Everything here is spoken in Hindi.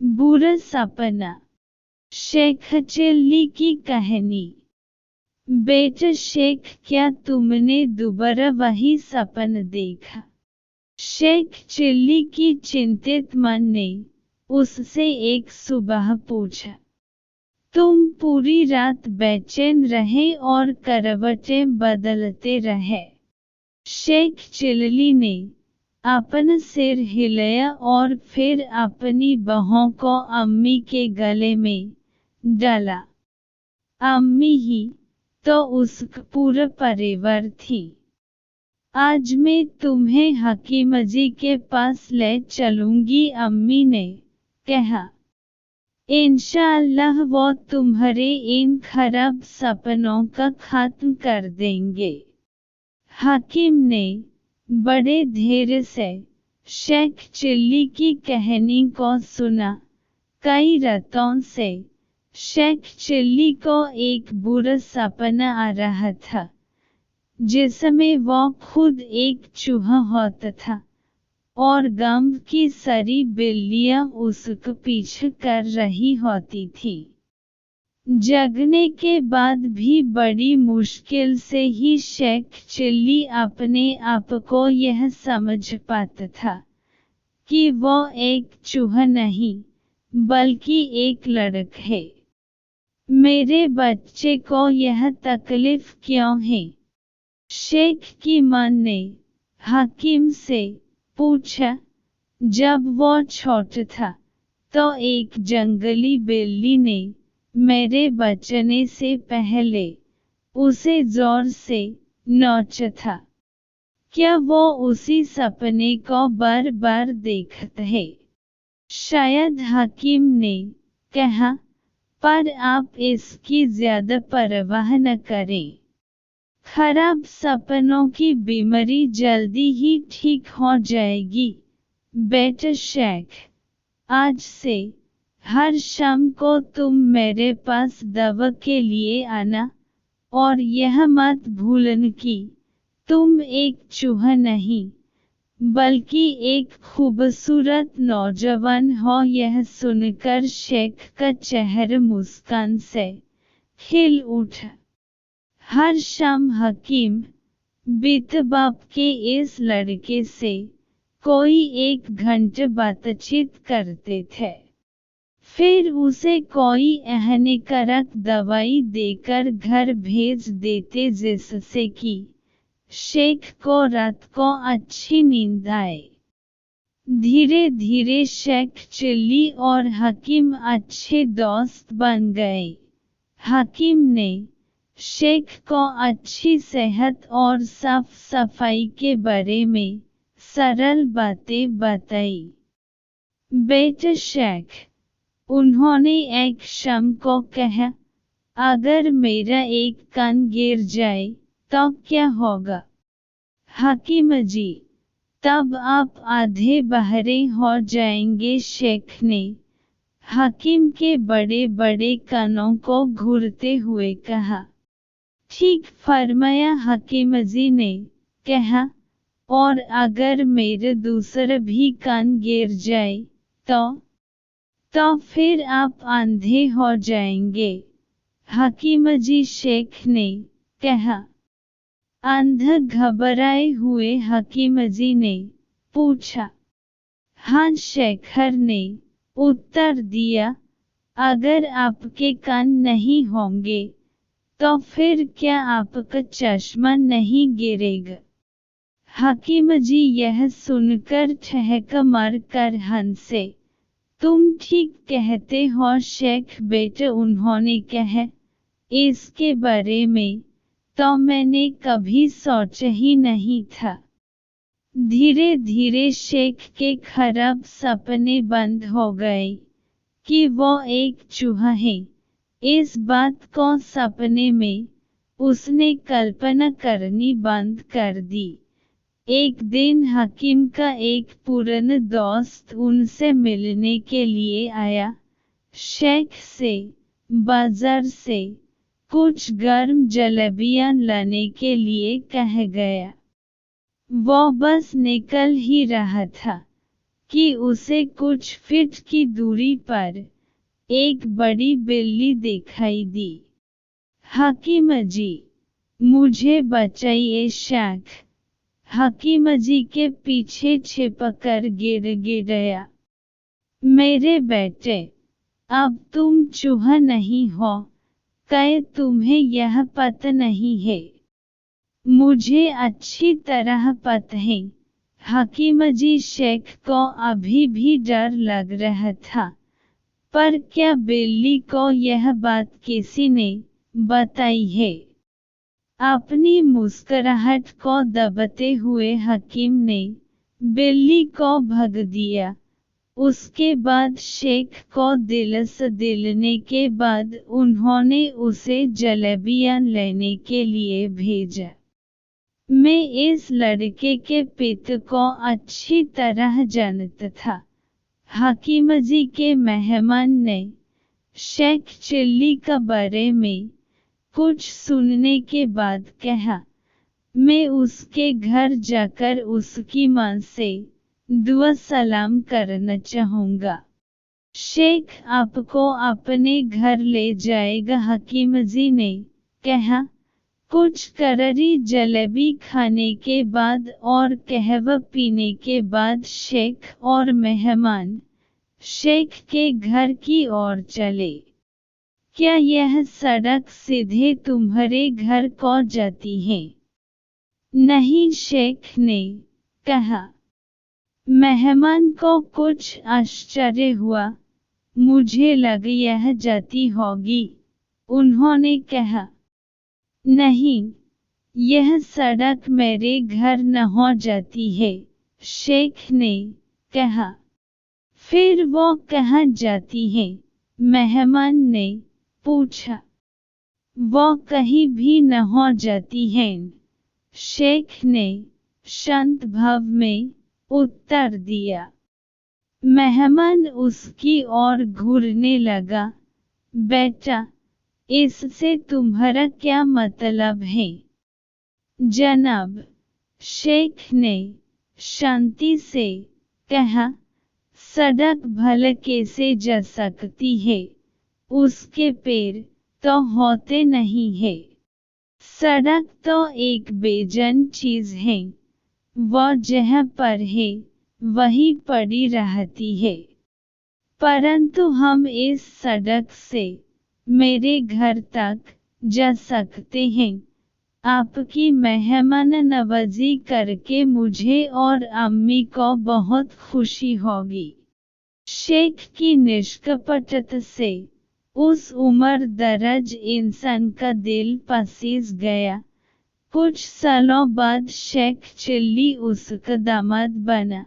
बुरा सपना। शेख चिल्ली की कहानी। बेटा शेख, क्या तुमने दोबारा वही सपना देखा? शेख चिल्ली की चिंतित मन ने उससे एक सुबह पूछा। तुम पूरी रात बेचैन रहे और करवटें बदलते रहे। शेख चिल्ली ने अपना सिर हिलाया और फिर अपनी बहू को अम्मी के गले में डाला। अम्मी ही तो उसका पूरा परिवार थी। आज मैं तुम्हें हकीम जी के पास ले चलूंगी, अम्मी ने कहा। इंशाअल्लाह वो तुम्हारे इन खराब सपनों का खात्मा कर देंगे। हकीम ने बड़े धैर्य से शेख चिल्ली की कहानी को सुना। कई रातों से शेख चिल्ली को एक बुरा सपना आ रहा था, जिसमें वो खुद एक चूहा होता था और गांव की सारी बिल्लियां उसका पीछा कर रही होती थी। जगने के बाद भी बड़ी मुश्किल से ही शेख चिल्ली अपने आप को यह समझ पाता था कि वो एक चूहा नहीं बल्कि एक लड़का है। मेरे बच्चे को यह तकलीफ क्यों है? शेख की मां ने हकीम से पूछा। जब वो छोटा था तो एक जंगली बिल्ली ने मेरे बचने से पहले उसे जोर से नोचा था। क्या वो उसी सपने को बार बार देखता है? शायद, हकीम ने कहा, पर आप इसकी ज्यादा परवाह न करें। खराब सपनों की बीमारी जल्दी ही ठीक हो जाएगी। बेटा शेख, आज से हर शाम को तुम मेरे पास दवा के लिए आना और यह मत भूलना कि तुम एक चूहा नहीं बल्कि एक खूबसूरत नौजवान हो। यह सुनकर शेख का चेहरा मुस्कान से खिल उठा। हर शाम हकीम बीतबाप के इस लड़के से कोई 1 घंटा बातचीत करते थे। फिर उसे कोई हानिकारक दवाई देकर घर भेज देते, जिससे कि शेख को रात को अच्छी नींद आए। धीरे धीरे शेख चिल्ली और हकीम अच्छे दोस्त बन गए। हकीम ने शेख को अच्छी सेहत और साफ सफाई के बारे में सरल बातें बताई। बेटा शेख, उन्होंने एक शाम को कहा, अगर मेरा एक कान गिर जाए तो क्या होगा? हकीम जी, तब आप आधे बहरे हो जाएंगे, शेख ने हकीम के बड़े बड़े कानों को घूरते हुए कहा। ठीक फरमाया, हकीम जी ने कहा, और अगर मेरा दूसरा भी कान गिर जाए तो फिर आप अंधे हो जाएंगे, हकीम जी, शेख ने कहा। अंधा घबराए हुए हकीम जी ने पूछा। हाँ, शेखर ने उत्तर दिया, अगर आपके कान नहीं होंगे तो फिर क्या आपका चश्मा नहीं गिरेगा? हकीम जी यह सुनकर ठहाका मारकर हंसे। तुम ठीक कहते हो शेख बेटा, उन्होंने कहा। इसके बारे में तो मैंने कभी सोचा ही नहीं था। धीरे धीरे शेख के खराब सपने बंद हो गए कि वो एक चूहा है। इस बात को सपने में उसने कल्पना करनी बंद कर दी। एक दिन हकीम का एक पुराना दोस्त उनसे मिलने के लिए आया। शेख से बाजार से कुछ गर्म जलेबियां लाने के लिए कह गया। वो बस निकल ही रहा था कि उसे कुछ फीट की दूरी पर एक बड़ी बिल्ली दिखाई दी। हकीम जी, मुझे बचाइए। शेख हकीम जी के पीछे छिपकर गिर गया। मेरे बेटे, अब तुम चूहा नहीं हो, क्या तुम्हें यह पता नहीं है? मुझे अच्छी तरह पता है। हकीम जी, शेख को अभी भी डर लग रहा था, पर क्या बिल्ली को यह बात किसी ने बताई है? अपनी मुस्कुराहट को दबाते हुए हकीम ने बिल्ली को भगा दिया। उसके बाद शेख को दिलासा दिलाने के बाद उन्होंने उसे जलेबियां लेने के लिए भेजा। मैं इस लड़के के पिता को अच्छी तरह जानता था। हकीम जी के मेहमान ने शेख चिल्ली के बारे में कुछ सुनने के बाद कहा, मैं उसके घर जाकर उसकी मां से दुआ सलाम करना चाहूँगा। शेख आपको अपने घर ले जाएगा, हकीम जी ने कहा। कुछ करारी जलेबी खाने के बाद और कहवा पीने के बाद शेख और मेहमान शेख के घर की ओर चले। क्या यह सड़क सीधे तुम्हारे घर को जाती है? नहीं, शेख ने कहा। मेहमान को कुछ आश्चर्य हुआ। मुझे लगा यह जाती होगी। उन्होंने कहा, नहीं, यह सड़क मेरे घर न हो जाती है। शेख ने कहा। फिर वो कहाँ जाती है? मेहमान ने पूछा। वो कहीं भी न हो जाती है, शेख ने शांत भाव में उत्तर दिया। मेहमान उसकी ओर घूरने लगा। बेटा, इससे तुम्हारा क्या मतलब है? जनाब, शेख ने शांति से कहा, सड़क भला कैसे जा सकती है? उसके पैर तो होते नहीं है। सड़क तो एक बेजान चीज है। वो जहाँ पर है वहीं पड़ी रहती है। परंतु हम इस सड़क से मेरे घर तक जा सकते हैं। आपकी मेहमान नवाजी करके मुझे और अम्मी को बहुत खुशी होगी। शेख की निष्कपटता से उस उम्र दराज इंसान का दिल पसीज गया। कुछ सालों बाद शेख चिल्ली उसका दामाद बना।